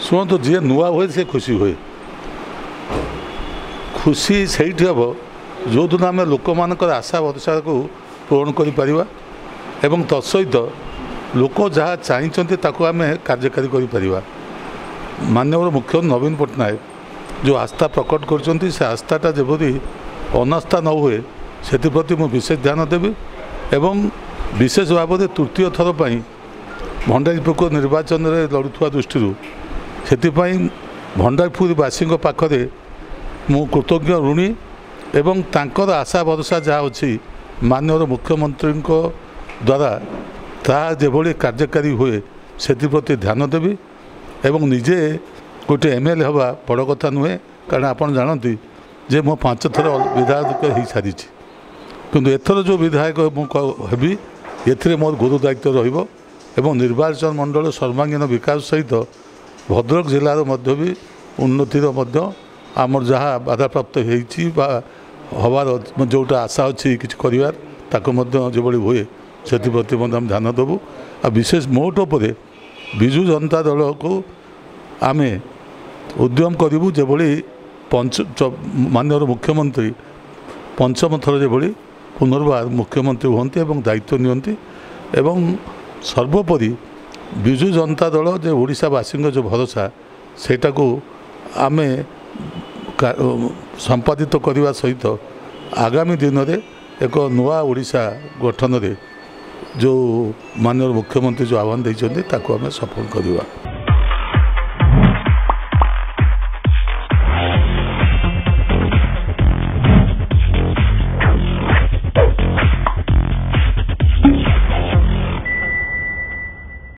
शुणु जी नुआ हुए से खुशी हुए खुशी से हम जो दिन आम लोक मान आशा भरोसा को पूरण कर तत्सहित लोक जहाँ चाहिए आम कार्यकारी कर माननीय मुख्यमंत्री नवीन पट्टनायक जो आस्था प्रकट कर आस्थाटा जबरी अनास्था न हुए से मुझे विशेष ध्यान देवी एवं विशेष भाव में तृतीय थर पर भंडारीपुर निर्वाचन में लड़ुवा दृष्टि से भंडारीपुरवासी पाखरे मु कृतज्ञ ऋणी एवं तांकर आशा भरोसा जहाँ अच्छी माननीय मुख्यमंत्री द्वारा ता जो कार्यकारी हुए से ध्यान देवी एवं निजे गोटे एमएलए हवा बड़ कथा नुहे कारण आप जानती जे मो 5 थर विधायक हो सारी किंतु एथर जो विधायक हेबी ए मोर गुरु दायित्व रहिबो निर्वाचन मंडल सर्वांगीन विकास सहित भद्रक जिलार मध्य भी उन्नतिर मध्य आमर जहाँ बाधाप्राप्त हो हबार जोटा आशा अच्छी कि कर जो हुए से आम ध्यान देवु आ विशेष मोट पर विजु जनता दल को आम उद्यम करूँ जो माननीय मुख्यमंत्री पंचम थर जो पुनर्बार मुख्यमंत्री होती और दायित्व नियंती एवं सर्वोपरि विजु जनता दल जो ओडिशावासी जो भरोसा सेटा को आम संपादित करने सहित आगामी दिन में एक नुआ ओडिशा गठन में जो माननीय मुख्यमंत्री जो आह्वान देते आम सफल करवा।